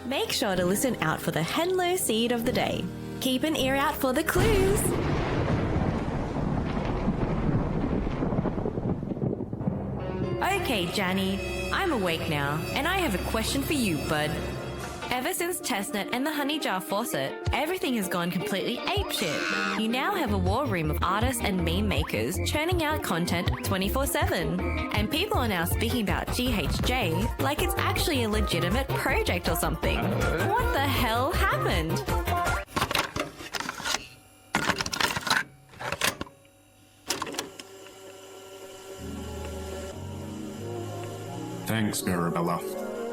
Make sure to listen out for the Henlo seed of the day. Keep an ear out for the clues. Okay, Janny, I'm awake now, and I have a question for you, bud. Ever since Testnet and the Honey Jar faucet, everything has gone completely apeshit. You now have a war room of artists and meme makers churning out content 24/7. And people are now speaking about GHJ like it's actually a legitimate project or something. What the hell happened? Thanks, Bera.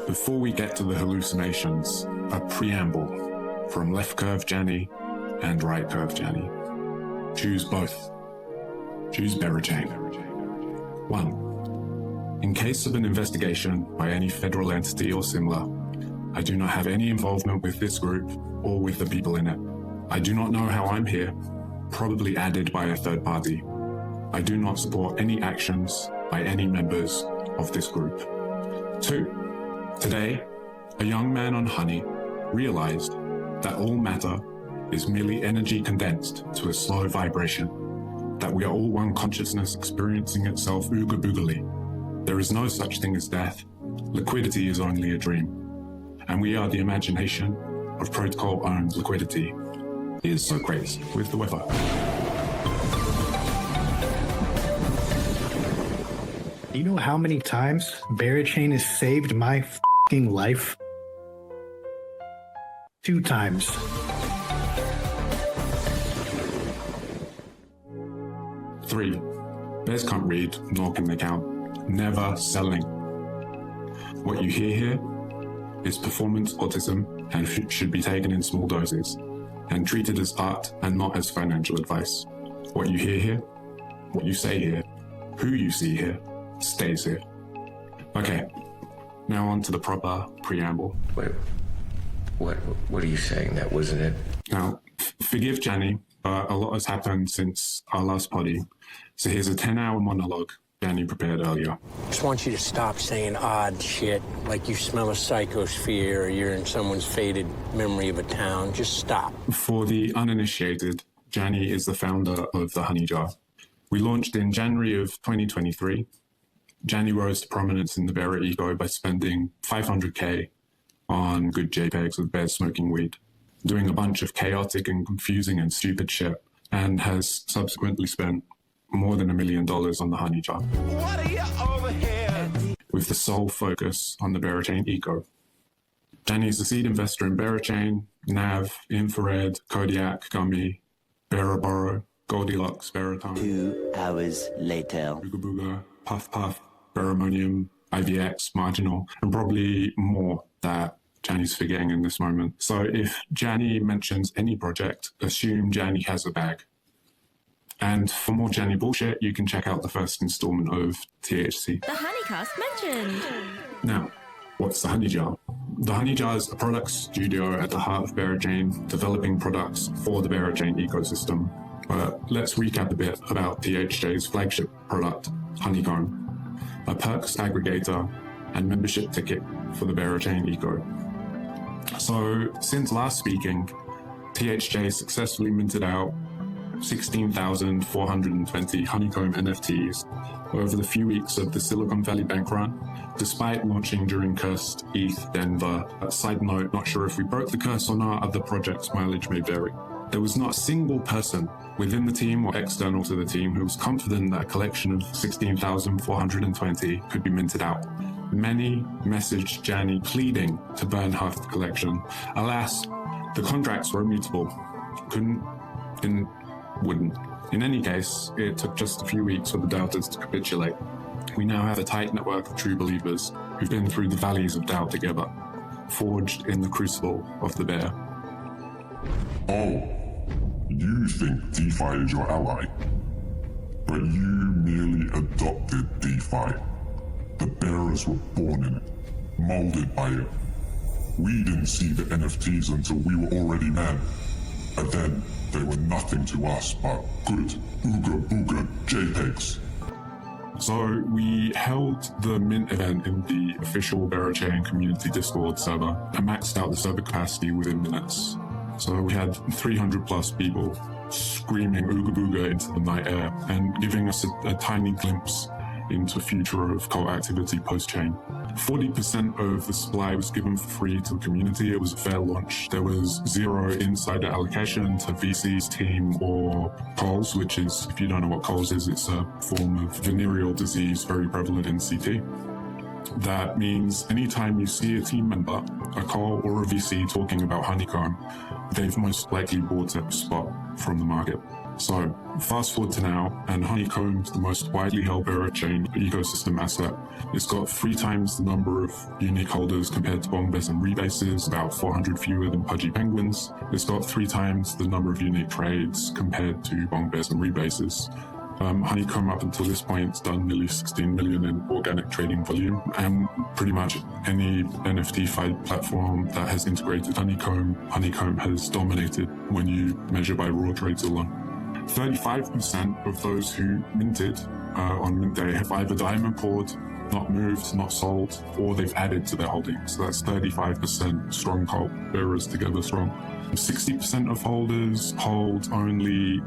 Before we get to the hallucinations, a preamble from left curve Janny and right curve Janny. Choose both. Choose bera-chain. 1. In case of an investigation by any federal entity or similar, I do not have any involvement with this group or with the people in it. I do not know how I'm here, probably added by a third party. I do not support any actions by any members of this group. 2. Today, a young man on Honey realized that all matter is merely energy condensed to a slow vibration, that we are all one consciousness experiencing itself ooga-boogally. There is no such thing as death. Liquidity is only a dream. And we are the imagination of protocol-owned liquidity. Here's Socrates with the weather. You know how many times bera-chain has saved my f***ing life? 2 times. 3. Bears can't read, nor can they count. Never selling. What you hear here is performance autism and should be taken in small doses and treated as art and not as financial advice. What you hear here, what you say here, who you see here, stays here. Okay, now on to the proper preamble. Wait, what are you saying? That wasn't it? Now, forgive Janny, but a lot has happened since our last potty. So here's a 10-hour monologue Janny prepared earlier. Just want you to stop saying odd shit, like you smell a psychosphere or you're in someone's faded memory of a town. Just stop. For the uninitiated, Janny is the founder of the Honey Jar. We launched in January of 2023. Janny rose to prominence in the Bera eco by spending $500K on good JPEGs of bears smoking weed, doing a bunch of chaotic and confusing and stupid shit, and has subsequently spent more than $1 million on the Honey Jar. What are you over here? With the sole focus on the bera-chain eco. Janny is the seed investor in bera-chain, Nav, Infrared, Kodiak, Gummy, Bera-Boro, Goldilocks, Baritone, 2 hours later. Booga Booga, Puff Puff, Baramonium, IVX, Marginal, and probably more that Janny's forgetting in this moment. So if Janny mentions any project, assume Janny has a bag. And for more Janny bullshit, you can check out the first installment of THC. The HoneyCast mentioned. Now, what's the Honey Jar? The Honey Jar is a product studio at the heart of bera-chain, developing products for the bera-chain ecosystem. But let's recap a bit about THJ's flagship product, Honeycomb, a perks aggregator and membership ticket for the bera-chain eco. So, since last speaking, THJ successfully minted out 16,420 Honeycomb NFTs over the few weeks of the Silicon Valley Bank run, despite launching during cursed ETH Denver. Side note, not sure if we broke the curse or not, other projects' mileage may vary. There was not a single person within the team or external to the team who was confident that a collection of 16,420 could be minted out. Many messaged Janny pleading to burn half the collection. Alas, the contracts were immutable. Wouldn't. In any case, it took just a few weeks for the doubters to capitulate. We now have a tight network of true believers who've been through the valleys of doubt together, forged in the crucible of the bear. Oh, you think DeFi is your ally, but you merely adopted DeFi. The bearers were born in it, molded by it. We didn't see the NFTs until we were already men, and then they were nothing to us but good ooga booga JPEGs. So we held the mint event in the official Bera Chain community Discord server and maxed out the server capacity within minutes. So we had 300 plus people screaming ooga booga into the night air and giving us a tiny glimpse into a future of cult activity post-chain. 40% of the supply was given for free to the community. It was a fair launch. There was zero insider allocation to VC's team or Coles, which is, if you don't know what Coles is, it's a form of venereal disease very prevalent in CT. That means anytime you see a team member, a Cole or a VC talking about Honeycomb, they've most likely bought a spot from the market. So fast forward to now, and Honeycomb's the most widely held Bera Chain ecosystem asset. It's got 3 times the number of unique holders compared to bong bears and rebases, about 400 fewer than pudgy penguins. It's got 3 times the number of unique trades compared to bong bears and rebases. Honeycomb up until this point has done nearly 16 million in organic trading volume, and pretty much any NFT-fied platform that has integrated Honeycomb has dominated when you measure by raw trades alone. 35% of those who minted on mint day have either diamond poured, not moved, not sold, or they've added to their holdings. So that's 35% strong cult bearers together strong. 60% of holders hold only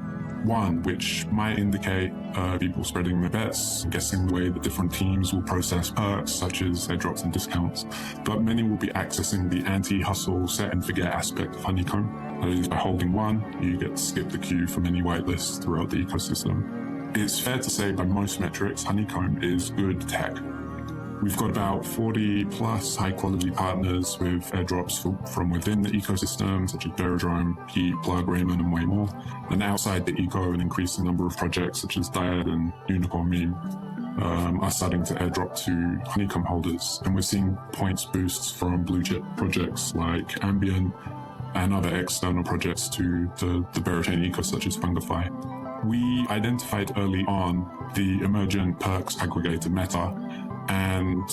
one, which might indicate people spreading their bets, guessing the way that different teams will process perks, such as airdrops and discounts. But many will be accessing the anti-hustle, set and forget aspect of Honeycomb. That is, by holding one, you get to skip the queue for many whitelists throughout the ecosystem. It's fair to say by most metrics, Honeycomb is good tech. We've got about 40 plus high quality partners with airdrops from within the ecosystem, such as Beradrome, Heat, Plug, Raymond, and way more. And outside the eco, an increasing number of projects such as Dyad and Unicorn Meme are starting to airdrop to Honeycomb holders. And we're seeing points boosts from blue chip projects like Ambient and other external projects to the Bera Chain eco, such as Fungify. We identified early on the emergent perks aggregator Meta, and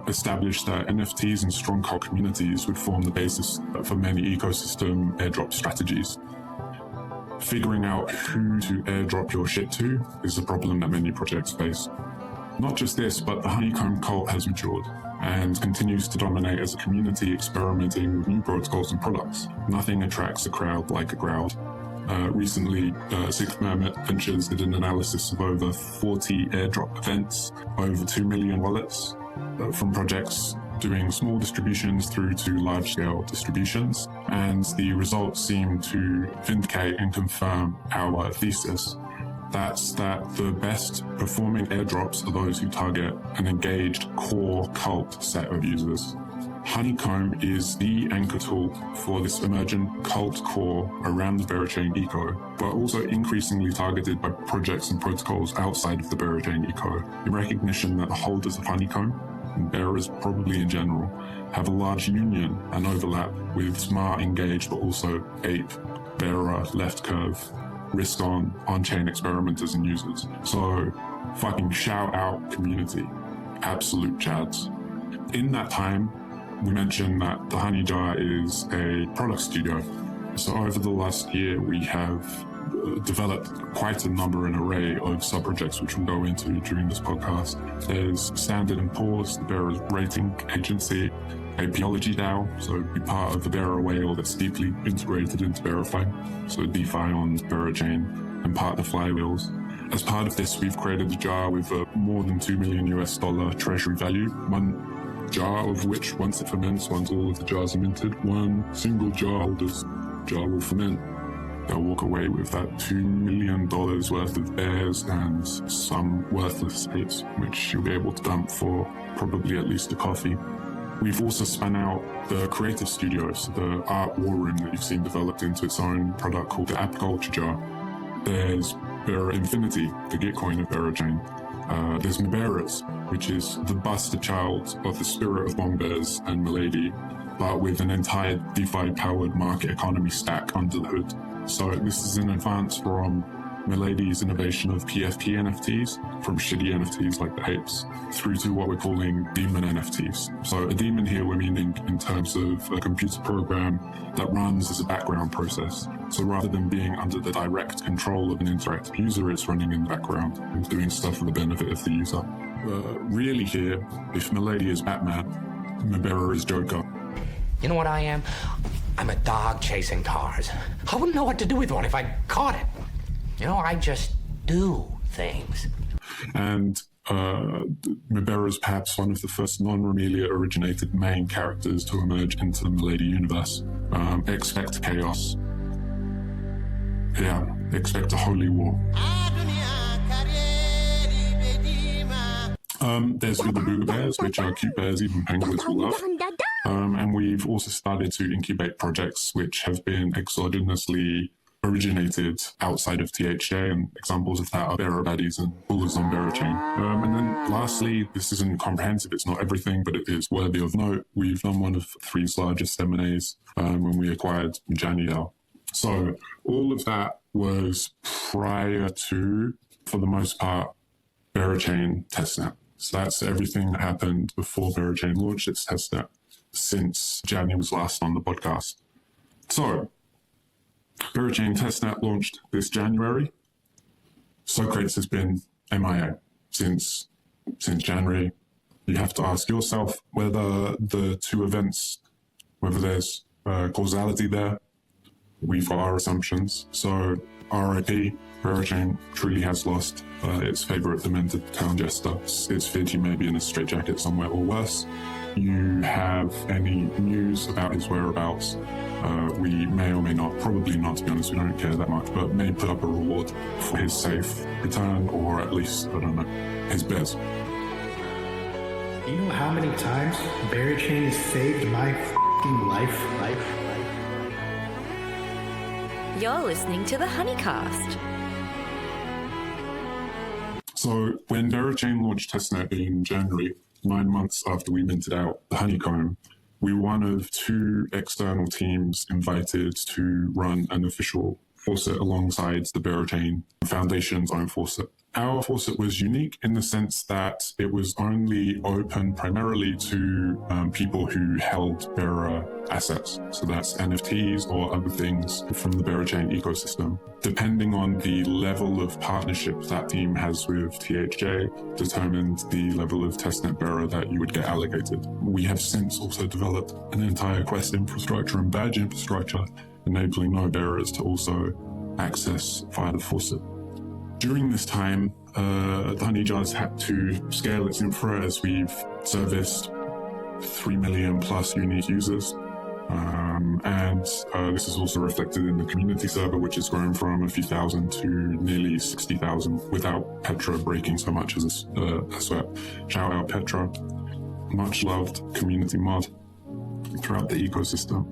established that NFTs and strong cult communities would form the basis for many ecosystem airdrop strategies. Figuring out who to airdrop your shit to is a problem that many projects face. Not just this, but the Honeycomb cult has matured and continues to dominate as a community experimenting with new protocols and products. Nothing attracts a crowd like a crowd. Recently, Sixth Mermaid Ventures did an analysis of over 40 airdrop events, over 2 million wallets, from projects doing small distributions through to large-scale distributions. And the results seem to vindicate and confirm our thesis. That's that the best performing airdrops are those who target an engaged core cult set of users. Honeycomb is the anchor tool for this emergent cult core around the Bera Chain eco, but also increasingly targeted by projects and protocols outside of the Bera Chain eco, in recognition that the holders of Honeycomb, and bearers probably in general, have a large union and overlap with smart, engaged, but also ape, bearer, left curve, on-chain experimenters and users. So fucking shout out community. Absolute chads. In that time, we mentioned that the Honey Jar is a product studio. So over the last year, we have developed quite a number and array of sub-projects, which we'll go into during this podcast. There's Standard & Poor's, the Bera rating agency, a Peology DAO, so be part of the Bera whale that's deeply integrated into BeraFi, so DeFi on Bera Chain, and part of the flywheels. As part of this, we've created a jar with more than $2 million treasury value, one jar of which, once it ferments, once all of the jars are minted, one single jar holder's jar will ferment. They'll walk away with that $2 million worth of bears and some worthless hits, which you'll be able to dump for probably at least a coffee. We've also spun out the creative studios, the art war room that you've seen developed into its own product called the App Culture Jar. There's Bera Infinity, the Gitcoin of Bera Chain. There's Meberas, which is the bastard child of the spirit of Bong Bears and Milady, but with an entire DeFi-powered market economy stack under the hood. So this is an advance from Milady's innovation of PFP NFTs, from shitty NFTs like the apes, through to what we're calling demon NFTs. So a demon here we're meaning in terms of a computer program that runs as a background process. So rather than being under the direct control of an interactive user, it's running in the background and doing stuff for the benefit of the user. Really here, if Milady is Batman, Bera is Joker. You know what I am? I'm a dog chasing cars. I wouldn't know what to do with one if I caught it. You know, I just do things. And Bera is perhaps one of the first non-Romelia-originated main characters to emerge into the Milady universe. Expect chaos. Yeah, expect a holy war. There's the Booga Bears, which are cute bears even penguins will love. And we've also started to incubate projects which have been exogenously originated outside of THJ, and examples of that are Bera Baddies and Bullets on Bera Chain. And then lastly, this isn't comprehensive, it's not everything, but it is worthy of note. We've done one of Three's largest M&As when we acquired Janitor. So all of that was prior to, for the most part, Bera Chain testnet. So that's everything that happened before Bera Chain launched its testnet since Jani was last on the podcast. So Bera Chain testnet launched this January. Socrates has been MIA since January. You have to ask yourself whether the two events, whether there's causality there. We've got our assumptions. So RIP, Bera Chain truly has lost its favorite demented town jester. It's feared he may be in a straitjacket somewhere or worse. You have any news about his whereabouts? We may or may not, probably not to be honest, we don't care that much, but may put up a reward for his safe return, or at least, I don't know, his bears. You know how many times Bera Chain has saved my f***ing life? You're listening to the HoneyCast. So when Bera Chain launched testnet in January, 9 months after we minted out the honeycomb, we were one of two external teams invited to run an official faucet alongside the Bera Chain Foundation's own faucet. Our faucet was unique in the sense that it was only open primarily to people who held Bera assets. So that's NFTs or other things from the Bera Chain ecosystem. Depending on the level of partnership that team has with THJ, determined the level of testnet Bera that you would get allocated. We have since also developed an entire quest infrastructure and badge infrastructure, enabling no bearers to also access via the faucet. During this time, the Honey Jars had to scale its infra as we've serviced 3 million plus unique users. And this is also reflected in the community server, which has grown from a few thousand to nearly 60,000 without Petra breaking so much as a sweat. Shout out Petra. Much loved community mod throughout the ecosystem.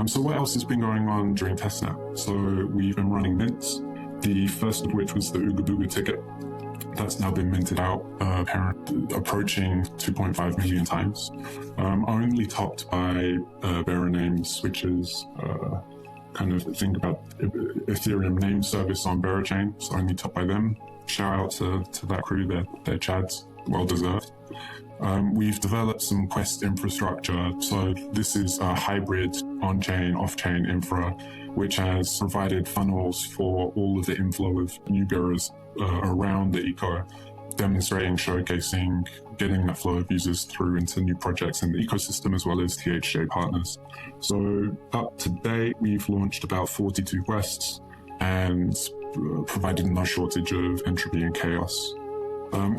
So what else has been going on during testnet? So we've been running mints. The first of which was the Ooga Booga ticket. That's now been minted out, approaching 2.5 million times. Only topped by Bera names, which is kind of think about Ethereum name service on Bera Chain. So only topped by them. Shout out to that crew, they're chads, well deserved. We've developed some Quest infrastructure. So this is a hybrid on-chain, off-chain infra, which has provided funnels for all of the inflow of new bearers around the eco, demonstrating, showcasing, getting that flow of users through into new projects in the ecosystem, as well as THJ partners. So up to date, we've launched about 42 quests and provided no shortage of entropy and chaos.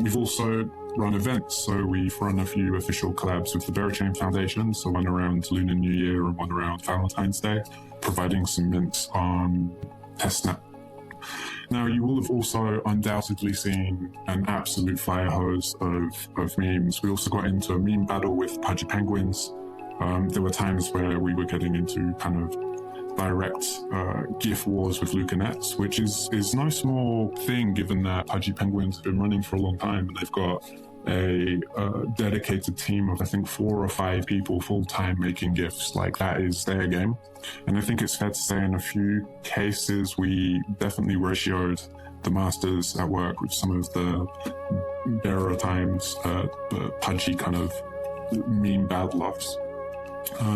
We've also run events, so we've run a few official collabs with the Bera Chain Foundation, so one around Lunar New Year and one around Valentine's Day, providing some mints on testnet. Now, you will have also undoubtedly seen an absolute fire hose of memes. We also got into a meme battle with Pudgy Penguins. There were times where we were getting into kind of direct GIF wars with Lucanets, which is no small thing given that Pudgy Penguins have been running for a long time and they've got a dedicated team of, I think, 4 or 5 people full-time making GIFs. Like, that is their game. And I think it's fair to say in a few cases, we definitely ratioed the masters at work with some of the Bera times, punchy kind of mean bad laughs.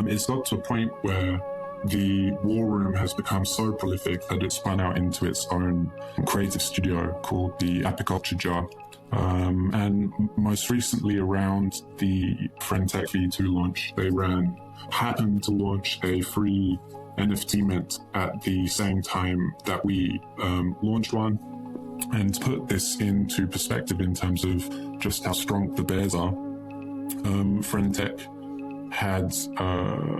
It's got to a point where the war room has become so prolific that it's spun out into its own creative studio called the Apiculture Jar. And most recently, around the Friendtech V2 launch, they happened to launch a free NFT mint at the same time that we launched one. And to put this into perspective in terms of just how strong the bears are, Friendtech had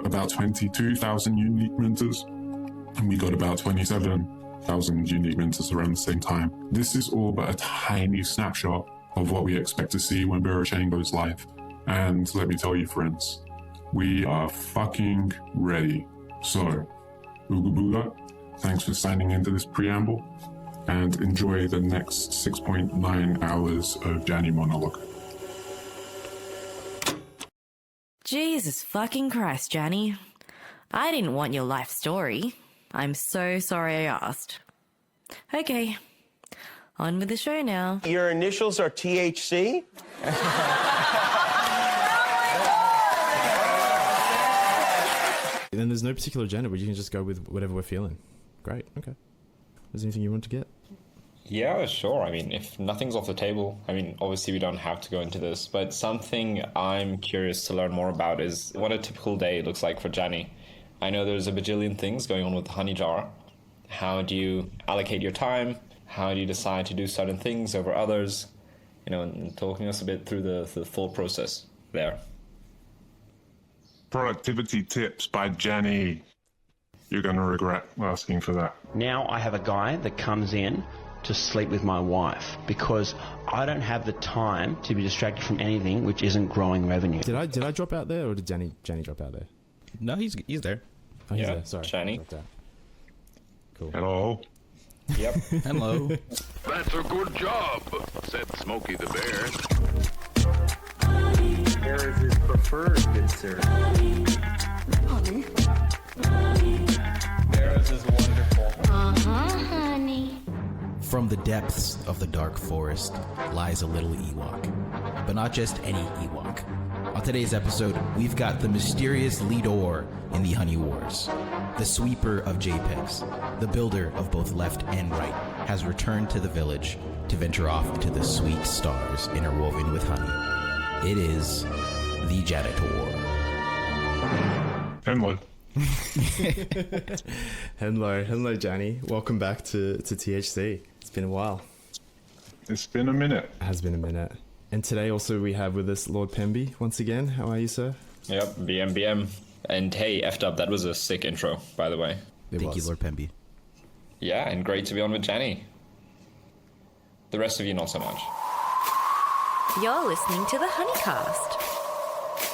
about 22,000 unique minters, and we got about 27,000 unique minters around the same time. This is all but a tiny snapshot of what we expect to see when Bera Chain goes live. And let me tell you, friends, we are fucking ready. So, Ooga Booga, thanks for signing into this preamble, and enjoy the next 6.9 hours of Janny monologue. Jesus fucking Christ, Janny. I didn't want your life story. I'm so sorry I asked. Okay, on with the show now. Your initials are THC? Then there's no particular agenda, but you can just go with whatever we're feeling. Great, okay. Is there anything you want to get? Yeah, sure. I mean, if nothing's off the table, I mean, obviously we don't have to go into this, but something I'm curious to learn more about is what a typical day looks like for Janny. I know there's a bajillion things going on with the honey jar. How do you allocate your time? How do you decide to do certain things over others? You know, and talking us a bit through the thought process there. Productivity tips by Janny. You're going to regret asking for that. Now I have a guy that comes in to sleep with my wife because I don't have the time to be distracted from anything which isn't growing revenue. Did I drop out there, or did Janny drop out there? No, he's there. Oh, he's Yeah, there. Sorry. Janny. Cool. Hello. Yep. Hello. That's a good job, said Smokey the Bear. Bear is his preferred, good sir. Honey. Bears is wonderful. Honey. From the depths of the dark forest lies a little Ewok. But not just any Ewok. On today's episode, we've got the mysterious leader in the Honey Wars. The sweeper of JPEGs, the builder of both left and right, has returned to the village to venture off into the sweet stars interwoven with honey. It is the Janitor. Henlo. Hello, Janny. Welcome back to THC. It's been a while. It's been a minute. It has been a minute. And today also we have with us Lord Pemby once again. How are you, sir? Yep, BM. And hey, effed up, that was a sick intro, by the way. Thank you, Lord Pemby. Yeah, and great to be on with Janny. The rest of you, not so much. You're listening to the HoneyCast.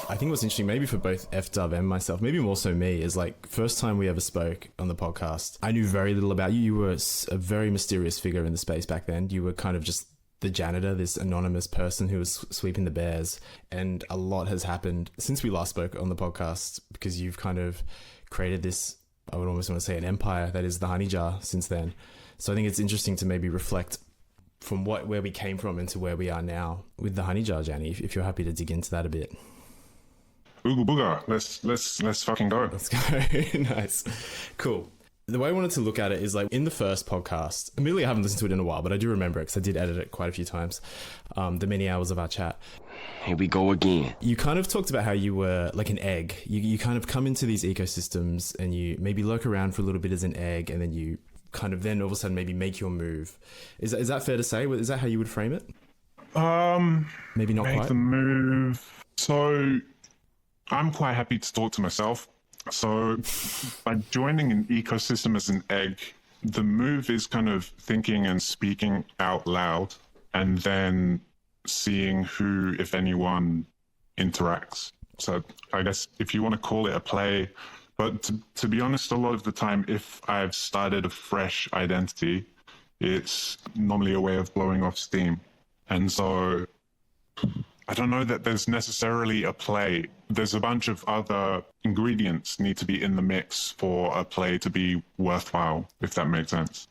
I think what's interesting, maybe for both F-Dub and myself, maybe more so me, is like first time we ever spoke on the podcast, I knew very little about you. You were a very mysterious figure in the space back then. You were kind of just the janitor, this anonymous person who was sweeping the bears. And a lot has happened since we last spoke on the podcast because you've kind of created this, I would almost want to say an empire that is the honey jar since then. So I think it's interesting to maybe reflect from where we came from into where we are now with the honey jar, Janny, if you're happy to dig into that a bit. Ooga booga. Let's fucking go. Let's go. Nice. Cool. The way I wanted to look at it is like in the first podcast, admittedly I haven't listened to it in a while, but I do remember it because I did edit it quite a few times, the many hours of our chat. Here we go again. You kind of talked about how you were like an egg. You kind of come into these ecosystems and you maybe lurk around for a little bit as an egg and then you kind of then all of a sudden maybe make your move. Is that fair to say? Is that how you would frame it? Maybe not make quite. The move. So I'm quite happy to talk to myself. So by joining an ecosystem as an egg, the move is kind of thinking and speaking out loud and then seeing who, if anyone, interacts. So I guess if you want to call it a play, but to be honest, a lot of the time, if I've started a fresh identity, it's normally a way of blowing off steam. And so I don't know that there's necessarily a play. There's a bunch of other ingredients need to be in the mix for a play to be worthwhile, if that makes sense.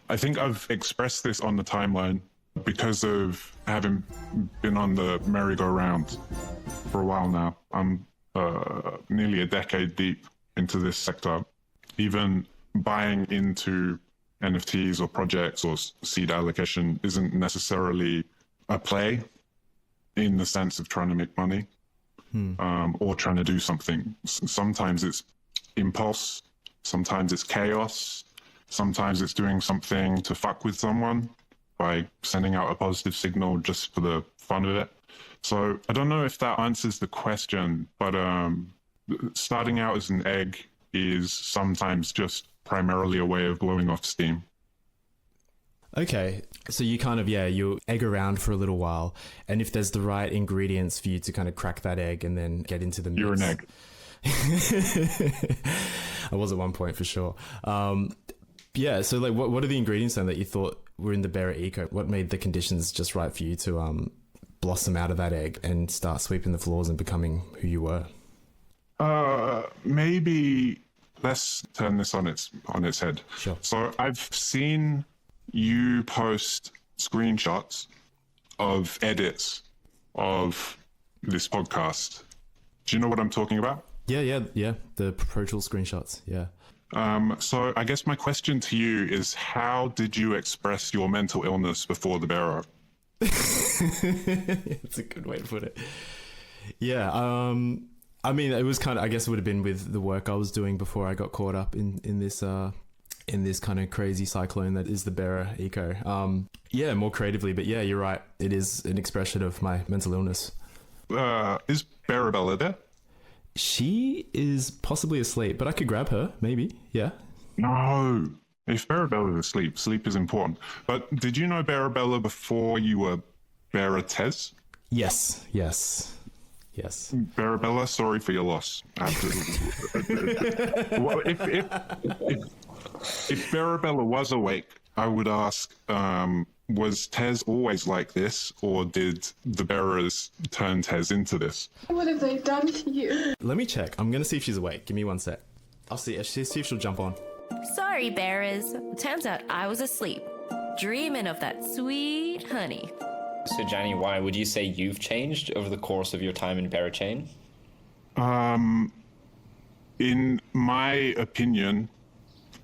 I think I've expressed this on the timeline because of having been on the merry-go-round for a while now. I'm nearly a decade deep into this sector. Even buying into NFTs or projects or seed allocation isn't necessarily a play in the sense of trying to make money or trying to do something. Sometimes it's impulse, sometimes it's chaos, sometimes it's doing something to fuck with someone by sending out a positive signal just for the fun of it. So I don't know if that answers the question, but starting out as an egg is sometimes just primarily a way of blowing off steam. Okay, so you kind of, you egg around for a little while, and if there's the right ingredients for you to kind of crack that egg and then get into the mix. You're an egg. I was at one point for sure. So like what are the ingredients then that you thought were in the Bera eco? What made the conditions just right for you to blossom out of that egg and start sweeping the floors and becoming who you were? Maybe let's turn this on its head. Sure. So I've seen you post screenshots of edits of this podcast. Do you know what I'm talking about? Yeah. The Pro Tools screenshots. Yeah. So I guess my question to you is, how did you express your mental illness before the Bera? It's a good way to put it. Yeah. I mean, it was kind of, I guess it would have been with the work I was doing before I got caught up in this kind of crazy cyclone that is the Bera eco. More creatively, but yeah, you're right. It is an expression of my mental illness. Is Barabella there? She is possibly asleep, but I could grab her, maybe. Yeah. No. If Barabella is asleep, sleep is important. But did you know Barabella before you were Bera-Tez? Yes. Barabella, sorry for your loss. Well, if Barabella was awake, I would ask, was Tez always like this, or did the Beras turn Tez into this? What have they done to you? Let me check. I'm going to see if she's awake. Give me one sec. I'll see if she'll jump on. Sorry, Beras. Turns out I was asleep, dreaming of that sweet honey. So, Jani, why would you say you've changed over the course of your time in Bera-Chain? In my opinion,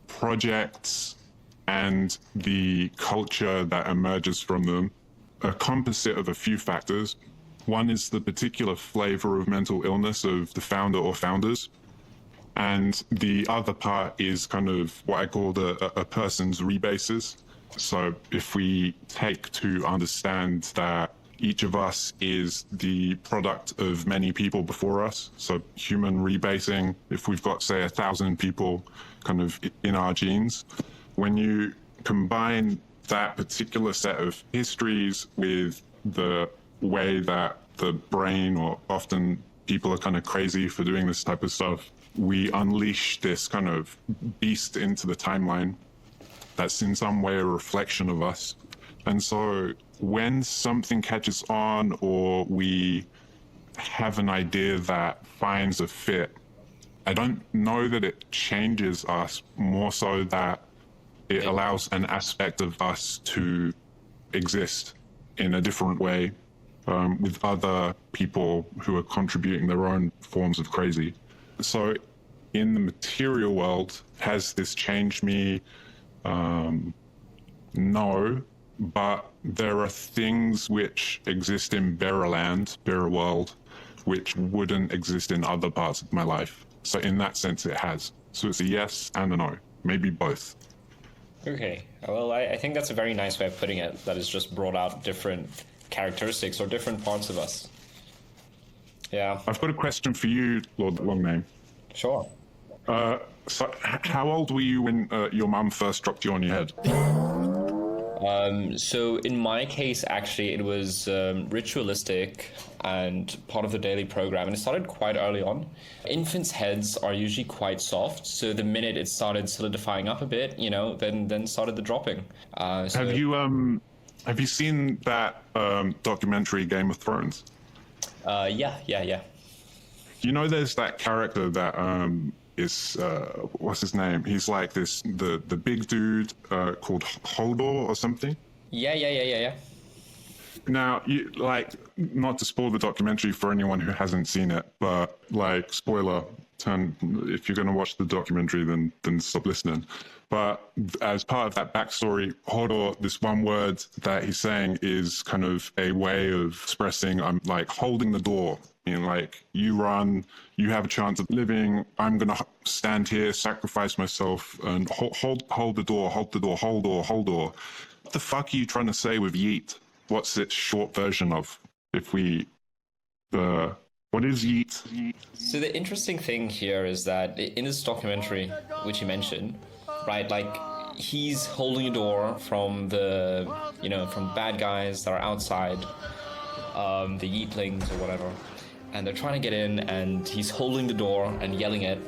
projects and the culture that emerges from them are a composite of a few factors. One is the particular flavor of mental illness of the founder or founders. And the other part is kind of what I call a person's rebases. So if we take to understand that each of us is the product of many people before us, so human rebasing, if we've got, say, 1,000 people kind of in our genes, when you combine that particular set of histories with the way that the brain, or often people are kind of crazy for doing this type of stuff, we unleash this kind of beast into the timeline that's in some way a reflection of us. And so when something catches on, or we have an idea that finds a fit, I don't know that it changes us, more so that it allows an aspect of us to exist in a different way with other people who are contributing their own forms of crazy. So in the material world, has this changed me? No, but there are things which exist in Bera land, Bera world, which wouldn't exist in other parts of my life. So in that sense, it has. So it's a yes and a no, maybe both. Okay, well, I think that's a very nice way of putting it, that has just brought out different characteristics or different parts of us. Yeah. I've got a question for you, Lord Longname. Sure. So how old were you when your mum first dropped you on your head? So in my case, actually, it was ritualistic and part of the daily program, and it started quite early on. Infants' heads are usually quite soft, so the minute it started solidifying up a bit, then started the dropping. Have you seen that documentary Game of Thrones? Yeah. You know, there's that character that is what's his name? He's like the big dude called Hodor or something. Yeah. Now, not to spoil the documentary for anyone who hasn't seen it, but like, spoiler, if you're going to watch the documentary, then stop listening. But as part of that backstory, Hodor, this one word that he's saying is kind of a way of expressing, I'm like holding the door. You know, like, you run, you have a chance of living. I'm going to stand here, sacrifice myself, and hold the door, hold door. What the fuck are you trying to say with yeet? What's its short version of? What is yeet? So the interesting thing here is that in this documentary, which you mentioned, right, like, he's holding a door from from bad guys that are outside, the yeetlings or whatever, and they're trying to get in, and he's holding the door and yelling it,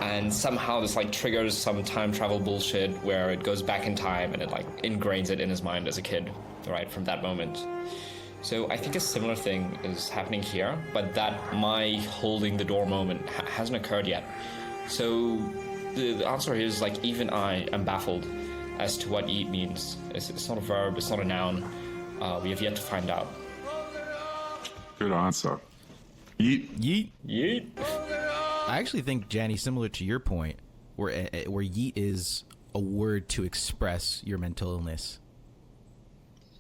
and somehow this like triggers some time travel bullshit where it goes back in time and it like ingrains it in his mind as a kid, right, from that moment. So I think a similar thing is happening here, but that my holding the door moment hasn't occurred yet. So the answer here is, like, even I am baffled as to what yeet means. It's not a verb, it's not a noun. We have yet to find out. Good answer. Yeet. I actually think, Janny, similar to your point, where yeet is a word to express your mental illness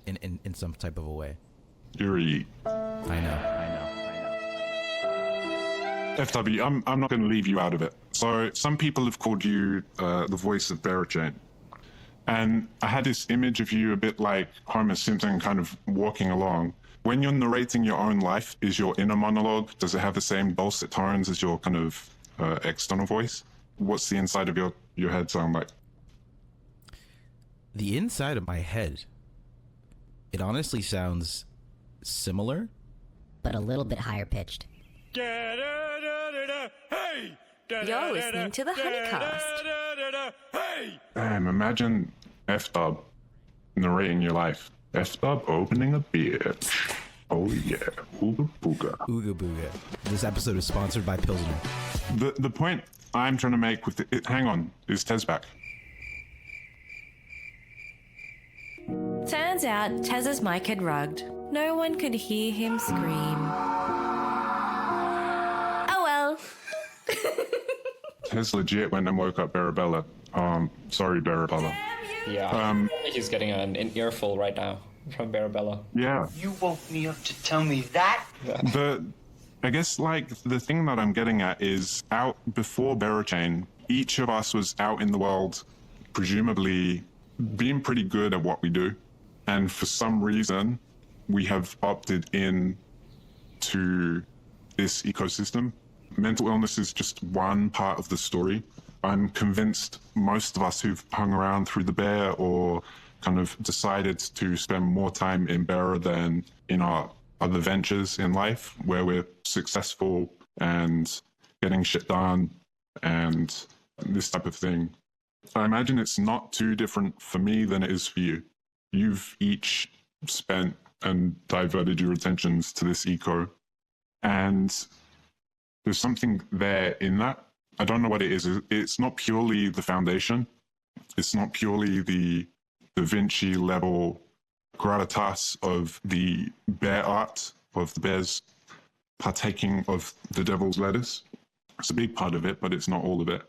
in some type of a way. You're a yeet. I know. FW, I'm not going to leave you out of it. So some people have called you the voice of Bera-chain. And I had this image of you a bit like Homer Simpson kind of walking along. When you're narrating your own life, is your inner monologue, does it have the same dulcet tones as your kind of external voice? What's the inside of your head sound like? The inside of my head, it honestly sounds similar, but a little bit higher pitched. You're listening to the HoneyCast. Damn, imagine F-Dub narrating your life. F-Dub opening a beer. Oh yeah, ooga booga. Ooga booga. This episode is sponsored by Pilsner. The point I'm trying to make with it, hang on, is Tez back. Turns out Tez's mic had rugged. No one could hear him scream. Oh well. Tez legit went and woke up Barabella. Sorry, Barabella. Yeah, he's getting an earful right now from Barabella. Yeah. You woke me up to tell me that? I guess, like, the thing that I'm getting at is, out before Bera-chain, each of us was out in the world, presumably being pretty good at what we do. And for some reason, we have opted in to this ecosystem. Mental illness is just one part of the story. I'm convinced most of us who've hung around through the bear or kind of decided to spend more time in Bera than in our other ventures in life, where we're successful and getting shit done and this type of thing. I imagine it's not too different for me than it is for you. You've each spent and diverted your attentions to this eco, and there's something there in that. I don't know what it is. It's not purely the foundation. It's not purely the Da Vinci level gravitas of the bear art, of the bears partaking of the devil's lettuce. It's a big part of it, but it's not all of it.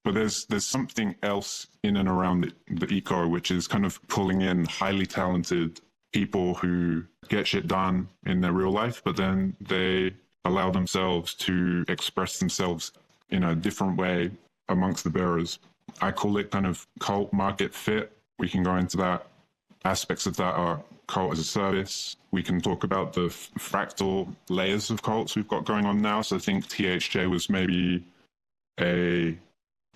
But there's something else in and around the eco, which is kind of pulling in highly talented people who get shit done in their real life, but then they allow themselves to express themselves in a different way amongst the bearers. I call it kind of cult market fit. We can go into that. Aspects of that are cult as a service. We can talk about the fractal layers of cults we've got going on now. So I think THJ was maybe a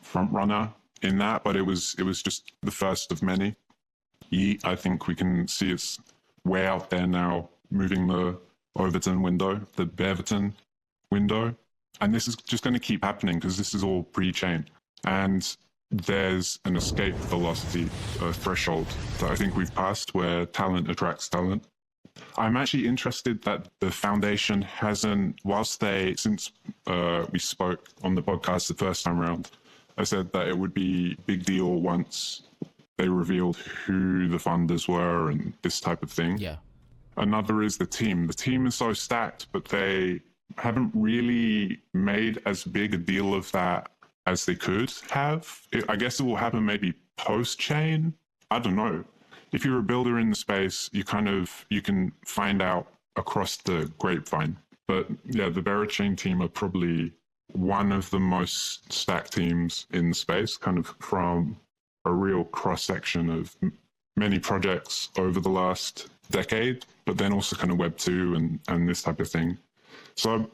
front runner in that, but it was just the first of many. I think we can see it's way out there now, moving the Overton window, the Beaverton window. And this is just going to keep happening because this is all pre-chain. And there's an escape velocity threshold that I think we've passed where talent attracts talent. I'm actually interested that the foundation hasn't, since we spoke on the podcast the first time around, I said that it would be big deal once they revealed who the funders were and this type of thing. Yeah. Another is the team. The team is so stacked, but they haven't really made as big a deal of that as they could have. I guess it will happen maybe post-chain. I don't know. If you're a builder in the space, you can find out across the grapevine. But yeah, the bera-chain team are probably one of the most stacked teams in the space, kind of from a real cross-section of many projects over the last decade, but then also kind of Web 2 and this type of thing. So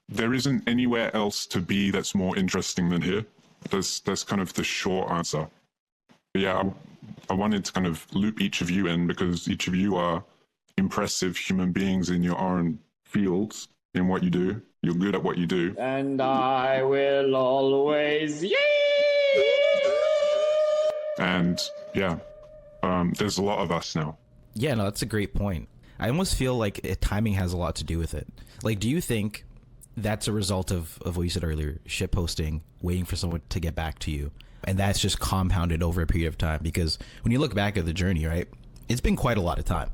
there isn't anywhere else to be that's more interesting than here. That's kind of the short answer. But yeah, I wanted to kind of loop each of you in because each of you are impressive human beings in your own fields, in what you do. You're good at what you do. And I will always, And yeah, there's a lot of us now. Yeah, no, that's a great point. I almost feel like timing has a lot to do with it. Like, do you think that's a result of what you said earlier, ship posting, waiting for someone to get back to you, and that's just compounded over a period of time? Because when you look back at the journey, right, it's been quite a lot of time.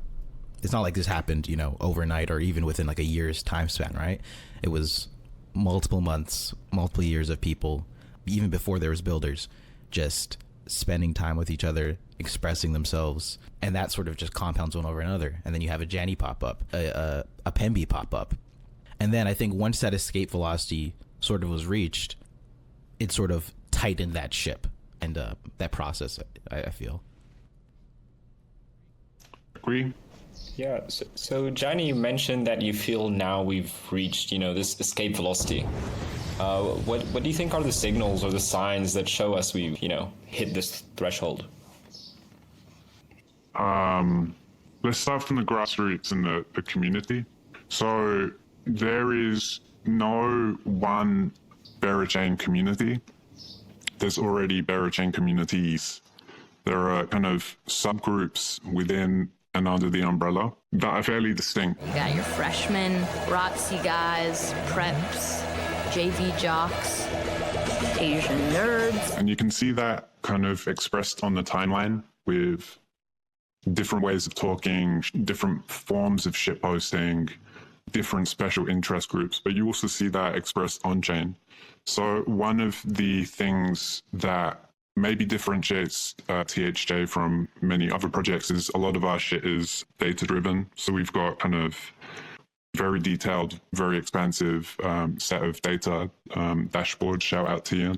It's not like this happened, overnight or even within like a year's time span, right? It was multiple months, multiple years of people, even before there was builders, just spending time with each other, expressing themselves, and that sort of just compounds one over another. And then you have a Jani pop up, a Pemby pop up, and then I think once that escape velocity sort of was reached, it sort of tightened that ship and that process. I feel. Agree. Yeah, so Jani, you mentioned that you feel now we've reached, this escape velocity. What do you think are the signals or the signs that show us we've, hit this threshold? Let's start from the grassroots and the community. So there is no one bera-chain community. There's already bera-chain communities. There are kind of subgroups within and under the umbrella that are fairly distinct. You got your freshmen, ROTC guys, preps, JV jocks, Asian nerds. And you can see that kind of expressed on the timeline with different ways of talking, different forms of shitposting, different special interest groups. But you also see that expressed on-chain. So one of the things that maybe differentiates THJ from many other projects is a lot of our shit is data-driven. So we've got kind of very detailed, very expansive set of data dashboards. Shout out to you.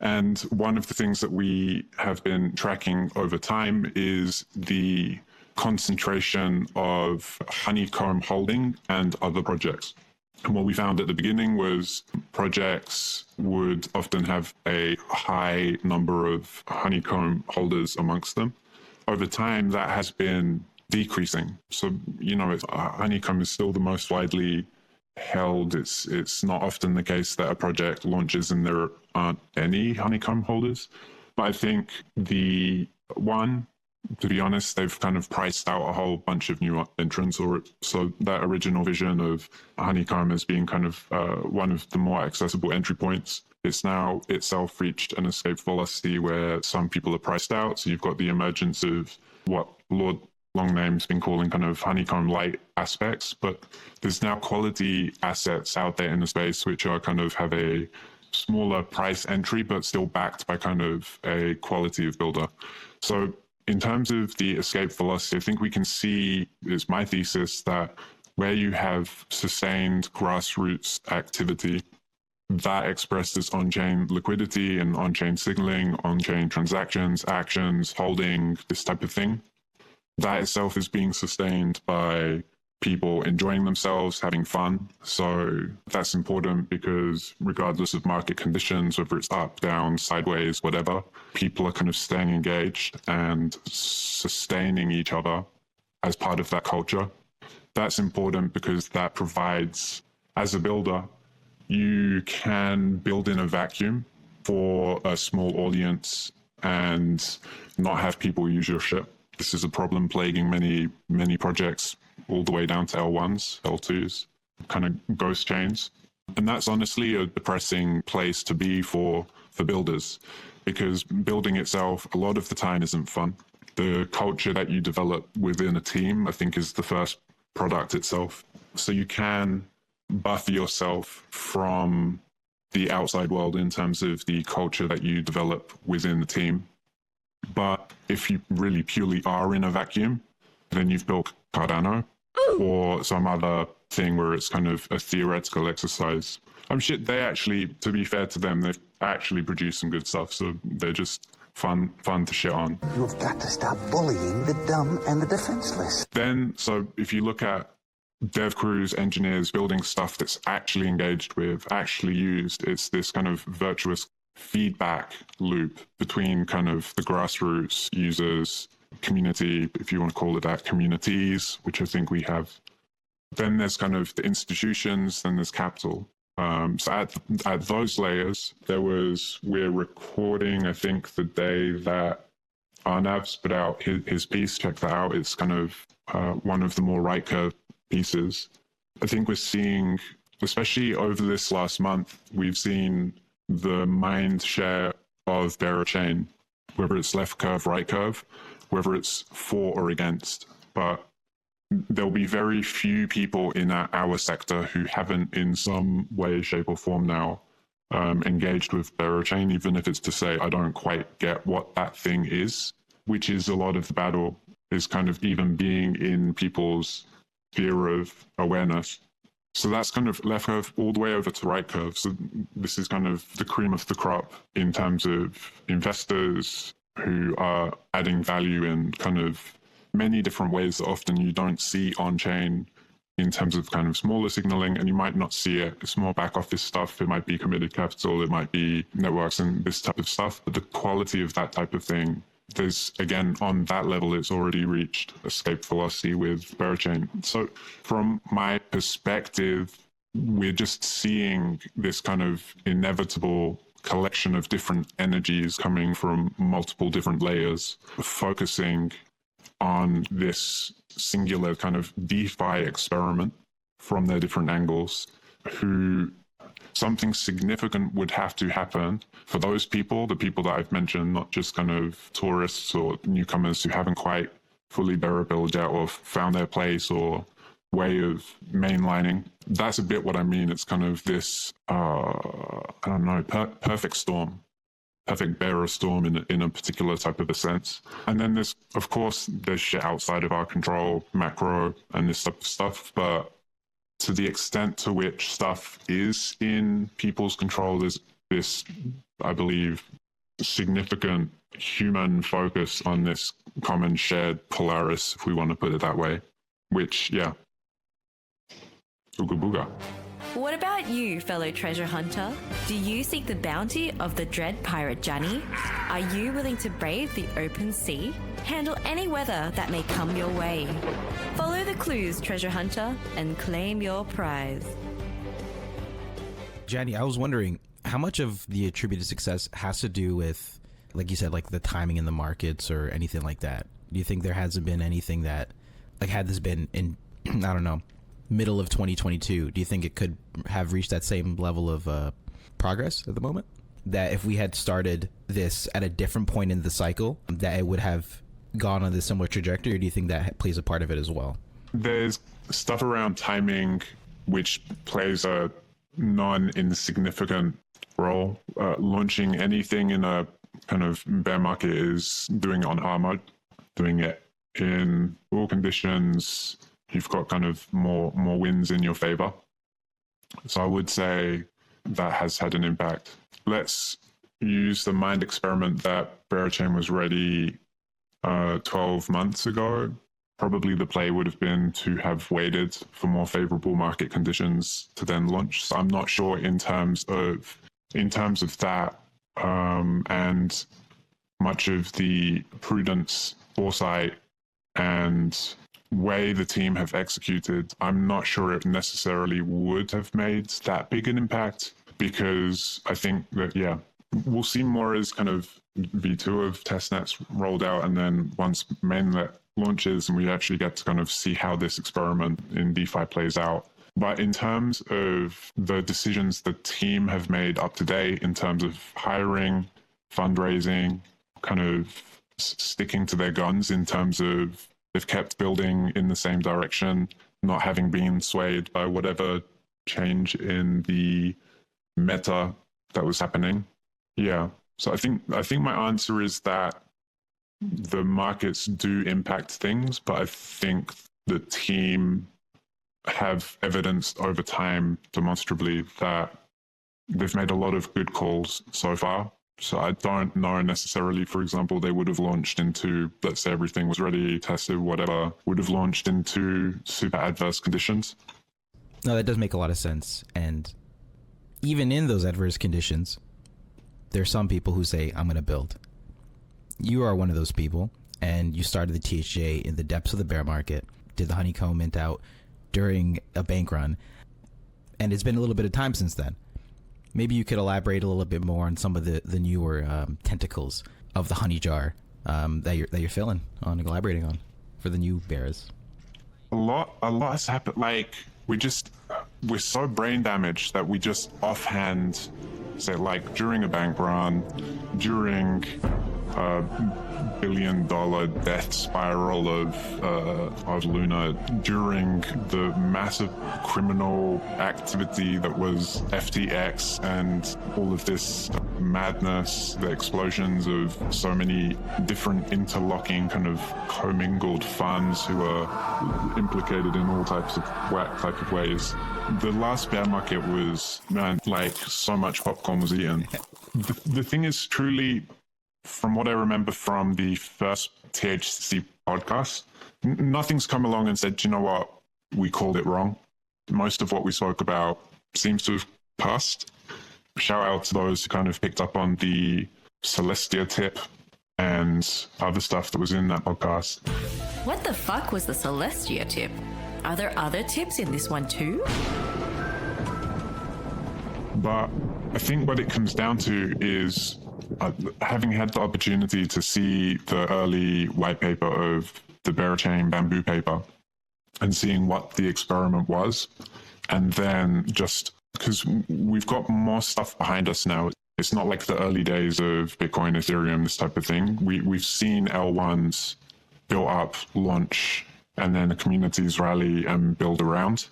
And one of the things that we have been tracking over time is the concentration of Honeycomb holding and other projects. And what we found at the beginning was projects would often have a high number of Honeycomb holders amongst them. Over time, that has been decreasing. So, Honeycomb is still the most widely held. It's not often the case that a project launches and there aren't any Honeycomb holders. But I think to be honest, they've kind of priced out a whole bunch of new entrants, so that original vision of Honeycomb as being kind of one of the more accessible entry points, it's now itself reached an escape velocity where some people are priced out. So you've got the emergence of what Lord Longname's been calling kind of Honeycomb light aspects, but there's now quality assets out there in the space which are kind of have a smaller price entry, but still backed by kind of a quality of builder. So in terms of the escape velocity, I think we can see, is my thesis, that where you have sustained grassroots activity, that expressed as on-chain liquidity and on-chain signaling, on-chain transactions, actions, holding, this type of thing, that itself is being sustained by people enjoying themselves, having fun. So that's important because regardless of market conditions, whether it's up, down, sideways, whatever, people are kind of staying engaged and sustaining each other as part of that culture. That's important because that provides, as a builder, you can build in a vacuum for a small audience and not have people use your shit. This is a problem plaguing many projects all the way down to L1s, L2s, kind of ghost chains. And that's honestly a depressing place to be for builders, because building itself a lot of the time isn't fun. The culture that you develop within a team, I think, is the first product itself. So you can buffer yourself from the outside world in terms of the culture that you develop within the team. But if you really purely are in a vacuum, then you've built Cardano or some other thing where it's kind of a theoretical exercise. Shit, they actually, to be fair to them, they've actually produced some good stuff, so they're just fun to shit on. You've got to stop bullying the dumb and the defenseless. Then, so if you look at dev crews, engineers building stuff that's actually engaged with, actually used, it's this kind of virtuous feedback loop between kind of the grassroots users, community, if you want to call it that, communities, which I think we have. Then there's kind of the institutions, then there's capital. So at those layers, we're recording, I think, the day that Arnav's put out his piece. Check that out. It's kind of one of the more right curve pieces. I think we're seeing, especially over this last month, we've seen the mind share of Bera chain, whether it's left curve, right curve, whether it's for or against. But there'll be very few people in our sector who haven't in some way, shape or form now engaged with Bera chain, even if it's to say, I don't quite get what that thing is, which is a lot of the battle, is kind of even being in people's sphere of awareness. So that's kind of left curve all the way over to right curve. So this is kind of the cream of the crop in terms of investors who are adding value in kind of many different ways that often you don't see on chain in terms of kind of smaller signaling, and you might not see it. It's more back office stuff. It might be committed capital. It might be networks and this type of stuff. But the quality of that type of thing, there's, again, on that level, it's already reached escape velocity with Bera chain. So from my perspective, we're just seeing this kind of inevitable collection of different energies coming from multiple different layers, focusing on this singular kind of DeFi experiment from their different angles, who something significant would have to happen for those people, the people that I've mentioned, not just kind of tourists or newcomers who haven't quite fully Bera built out or found their place or way of mainlining. That's a bit what I mean. It's kind of this, perfect storm. Perfect Bera storm in a particular type of a sense. And then there's, of course, there's shit outside of our control, macro and this type of stuff. But to the extent to which stuff is in people's control, there's this, I believe, significant human focus on this common shared Polaris, if we want to put it that way, which, yeah. Ooga booga. What about you, fellow treasure hunter? Do you seek the bounty of the dread pirate Jani? Are you willing to brave the open sea? Handle any weather that may come your way? Follow the clues, treasure hunter, and claim your prize. Jani, I was wondering, how much of the attributed success has to do with, like you said, like the timing in the markets or anything like that? Do you think there hasn't been anything that, like, had this been in, I don't know, middle of 2022, do you think it could have reached that same level of progress at the moment? That if we had started this at a different point in the cycle, that it would have gone on this similar trajectory, or do you think that plays a part of it as well? There's stuff around timing which plays a non-insignificant role. Launching anything in a kind of bear market is doing it on hard mode, doing it in all conditions. You've got kind of more wins in your favor. So I would say that has had an impact. Let's use the mind experiment that Bera chain was ready 12 months ago. Probably the play would have been to have waited for more favorable market conditions to then launch. So I'm not sure in terms of that and much of the prudence, foresight, and way the team have executed, I'm not sure it necessarily would have made that big an impact, because I think that, yeah, we'll see more as kind of V2 of testnets rolled out, and then once mainnet launches and we actually get to kind of see how this experiment in DeFi plays out. But in terms of the decisions the team have made up to date in terms of hiring, fundraising, kind of sticking to their guns in terms of they've kept building in the same direction, not having been swayed by whatever change in the meta that was happening. Yeah. So I think my answer is that the markets do impact things, but I think the team have evidenced over time demonstrably that they've made a lot of good calls so far. So I don't know necessarily, for example, they would have launched into, let's say everything was ready, tested, whatever, would have launched into super adverse conditions. No, that does make a lot of sense. And even in those adverse conditions, there's some people who say, I'm going to build. You are one of those people, and you started the THJ in the depths of the bear market, did the honeycomb mint out during a bank run, and it's been a little bit of time since then. Maybe you could elaborate a little bit more on some of the newer tentacles of the honey jar that you're feeling on, elaborating on for the new bears. A lot has happened. Like we're so brain damaged that we just offhand say, like, during a bank run, during a $1 billion death spiral of Luna, during the massive criminal activity that was FTX and all of this madness, the explosions of so many different interlocking kind of commingled funds who are implicated in all types of whack type of ways. The last bear market was, man, like so much popcorn was eaten. The thing is, truly, from what I remember from the first THC podcast, nothing's come along and said, you know what, we called it wrong. Most of what we spoke about seems to have passed. Shout out to those who kind of picked up on the Celestia tip and other stuff that was in that podcast. What the fuck was the Celestia tip? Are there other tips in this one too? But I think what it comes down to is having had the opportunity to see the early white paper of the Berachain bamboo paper and seeing what the experiment was, and then just because we've got more stuff behind us now. It's not like the early days of Bitcoin, Ethereum, this type of thing. We've seen L1s build up, launch, and then the communities rally and build around.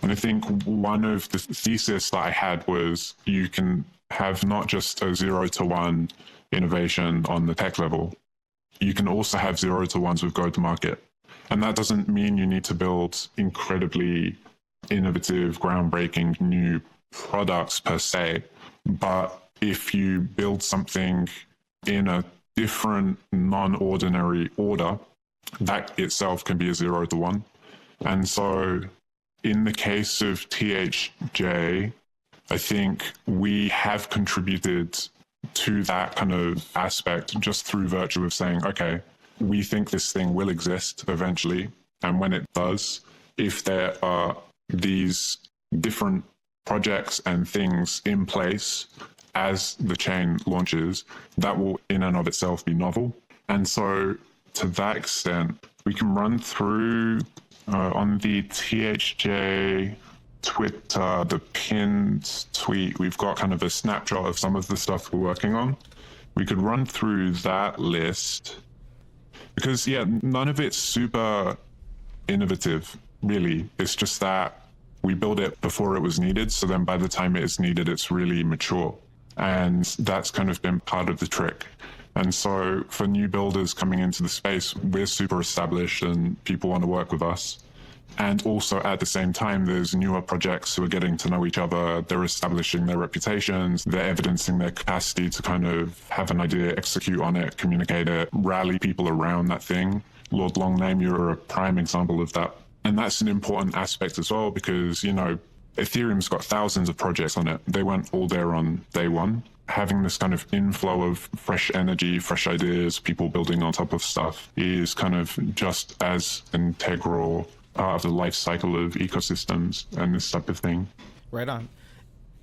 And I think one of the thesis that I had was you can have not just a 0 to 1 innovation on the tech level. You can also have 0 to 1s with go-to-market. And that doesn't mean you need to build incredibly innovative, groundbreaking new products per se. But if you build something in a different, non-ordinary order, that itself can be a 0 to 1. And so in the case of THJ, I think we have contributed to that kind of aspect just through virtue of saying, okay, we think this thing will exist eventually. And when it does, if there are these different projects and things in place as the chain launches, that will in and of itself be novel. And so to that extent, we can run through on the THJ Twitter, the pinned tweet, we've got kind of a snapshot of some of the stuff we're working on. We could run through that list because, yeah, none of it's super innovative, really. It's just that we built it before it was needed. So then by the time it is needed, it's really mature. And that's kind of been part of the trick. And so for new builders coming into the space, we're super established and people want to work with us. And also at the same time, there's newer projects who are getting to know each other. They're establishing their reputations. They're evidencing their capacity to kind of have an idea, execute on it, communicate it, rally people around that thing. Lord Longname, you're a prime example of that. And that's an important aspect as well because, you know, Ethereum's got thousands of projects on it. They weren't all there on day one. Having this kind of inflow of fresh energy, fresh ideas, people building on top of stuff is kind of just as integral part of the life cycle of ecosystems and this type of thing. Right on.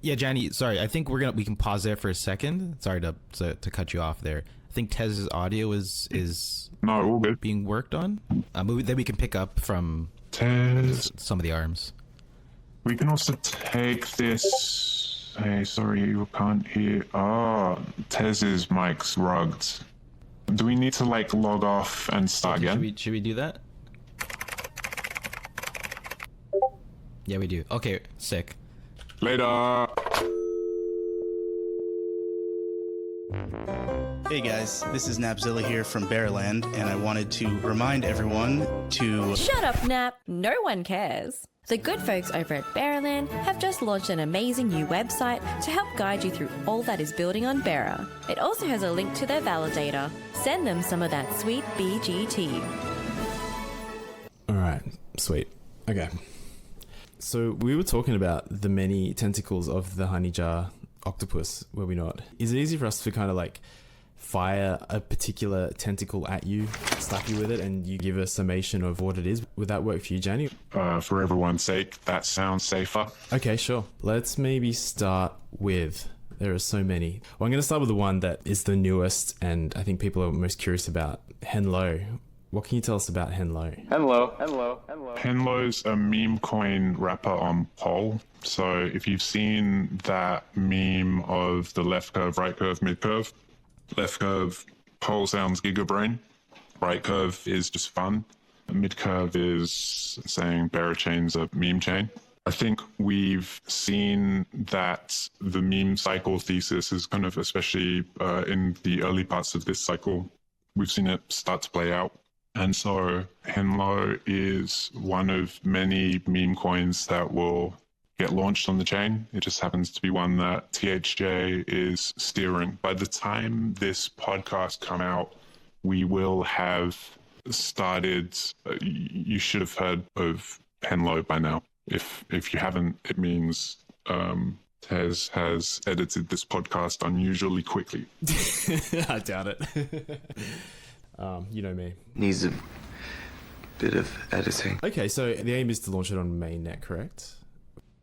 Yeah, Jani, sorry. I think we can pause there for a second. Sorry to cut you off there. I think Tez's audio is no, all good. Being worked on. Then we can pick up from Tez. Some of the arms. We can also take this. Hey, sorry, you can't hear. Oh, Tez's mic's rugged. Do we need to like log off and start again? Should we do that? Yeah, we do. Okay, sick. Later. Hey guys, this is Napzilla here from Bearland, and I wanted to remind everyone to... Shut up, Nap. No one cares. The good folks over at Beraland have just launched an amazing new website to help guide you through all that is building on Bera. It also has a link to their validator. Send them some of that sweet BGT. All right, sweet. Okay. So we were talking about the many tentacles of the honey jar octopus, were we not? Is it easy for us to kind of like fire a particular tentacle at you, slap you with it, and you give a summation of what it is? Would that work for you, Jani? For everyone's sake, that sounds safer. Okay, sure. Let's maybe start with... There are so many. Well, I'm going to start with the one that is the newest and I think people are most curious about. Henlo. What can you tell us about Henlo? Henlo's a meme coin rapper on pole. So if you've seen that meme of the left curve, right curve, mid curve, left curve, pole sounds gigabrain. Right curve is just fun. Mid curve is saying Bera chain's a meme chain. I think we've seen that the meme cycle thesis is kind of, especially in the early parts of this cycle, we've seen it start to play out. And so Henlo is one of many meme coins that will get launched on the chain. It just happens to be one that THJ is steering. By the time this podcast come out, we will have started, you should have heard of Henlo by now. If you haven't, it means Tez has edited this podcast unusually quickly. I doubt it. You know me. Needs a bit of editing. Okay, so the aim is to launch it on mainnet, correct?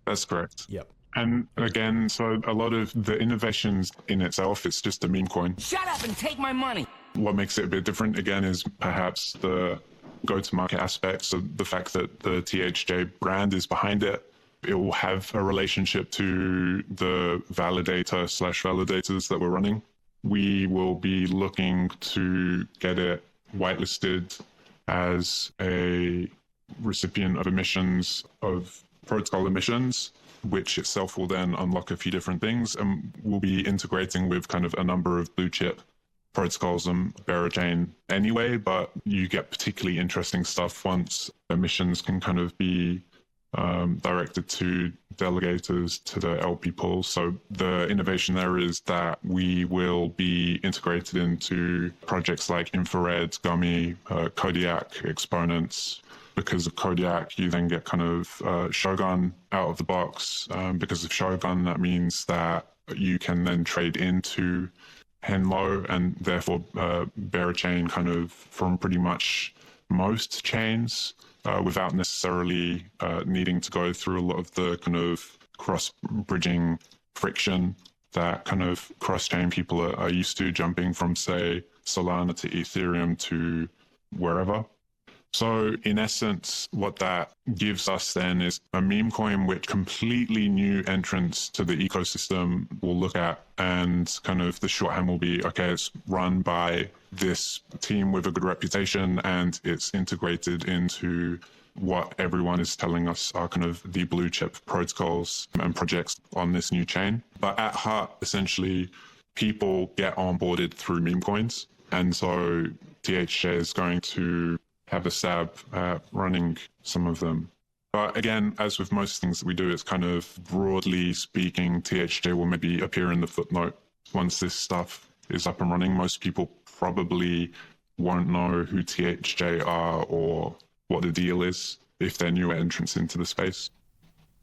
That's correct. Yep. And again, so a lot of the innovations in itself, it's just a meme coin. Shut up and take my money. What makes it a bit different, again, is perhaps the go-to-market aspects of the fact that the THJ brand is behind it. It will have a relationship to the validator/validators that we're running. We will be looking to get it whitelisted as a recipient of emissions, of protocol emissions, which itself will then unlock a few different things. And we'll be integrating with kind of a number of blue chip protocols and Bera chain anyway, but you get particularly interesting stuff once emissions can kind of be directed to delegators to the LP pool. So the innovation there is that we will be integrated into projects like Infrared, Gummy, Kodiak, Exponents. Because of Kodiak, you then get kind of Shogun out of the box. Because of Shogun, that means that you can then trade into Henlo and therefore Bera chain kind of from pretty much most chains without necessarily needing to go through a lot of the kind of cross-bridging friction that kind of cross-chain people are used to, jumping from, say, Solana to Ethereum to wherever. So in essence, what that gives us then is a meme coin which completely new entrants to the ecosystem will look at, and kind of the shorthand will be, okay, it's run by this team with a good reputation and it's integrated into what everyone is telling us are kind of the blue chip protocols and projects on this new chain. But at heart, essentially, people get onboarded through meme coins. And so THJ is going to have a stab at running some of them. But again, as with most things that we do, it's kind of broadly speaking, THJ will maybe appear in the footnote once this stuff is up and running. Most people probably won't know who THJ are or what the deal is if they're new entrants into the space.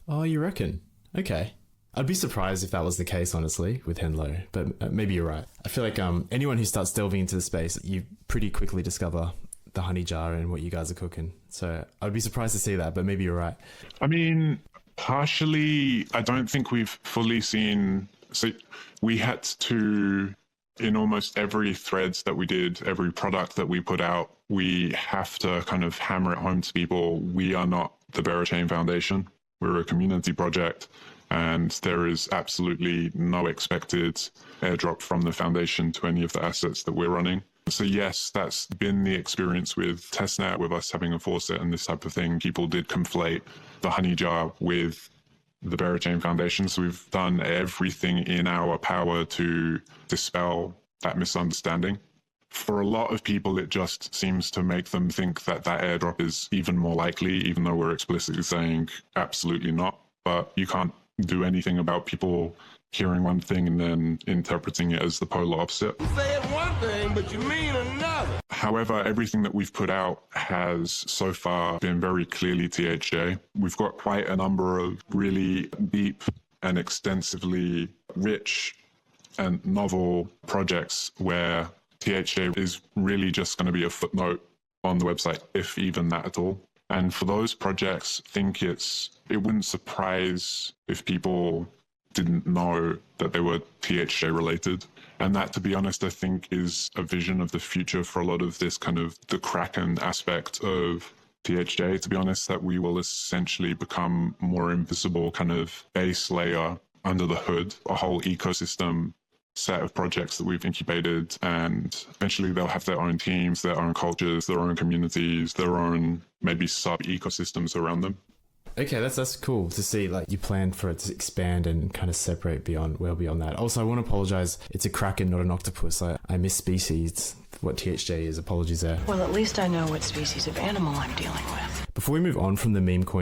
Oh, you reckon? Okay. I'd be surprised if that was the case, honestly, with Henlo, but maybe you're right. I feel like anyone who starts delving into the space, you pretty quickly discover the honey jar and what you guys are cooking. So I'd be surprised to see that, but maybe you're right. I mean, Partially, I don't think we've fully seen. So we had to, in almost every threads that we did, every product that we put out, we have to kind of hammer it home to people. We are not the Bera Chain Foundation. We're a community project, and there is absolutely no expected airdrop from the foundation to any of the assets that we're running. So yes, that's been the experience with testnet, with us having a faucet and this type of thing. People did conflate the honey jar with the Bera Chain Foundation. So we've done everything in our power to dispel that misunderstanding. For a lot of people, it just seems to make them think that that airdrop is even more likely, even though we're explicitly saying absolutely not. But you can't do anything about people hearing one thing and then interpreting it as the polar opposite. You say one thing, but you mean another. However, everything that we've put out has so far been very clearly THJ. We've got quite a number of really deep and extensively rich and novel projects where THJ is really just going to be a footnote on the website, if even that at all. And for those projects, I think it wouldn't surprise if people didn't know that they were THJ related. And that, to be honest, I think is a vision of the future for a lot of this kind of the Kraken aspect of THJ, to be honest, that we will essentially become more invisible kind of base layer under the hood, a whole ecosystem set of projects that we've incubated, and eventually they'll have their own teams, their own cultures, their own communities, their own maybe sub ecosystems around them. Okay, that's cool to see. Like, you plan for it to expand and kind of separate beyond that. Also, I want to apologize. It's a kraken, not an octopus. I miss species. What THJ is. Apologies there. Well, at least I know what species of animal I'm dealing with. Before we move on from the meme coin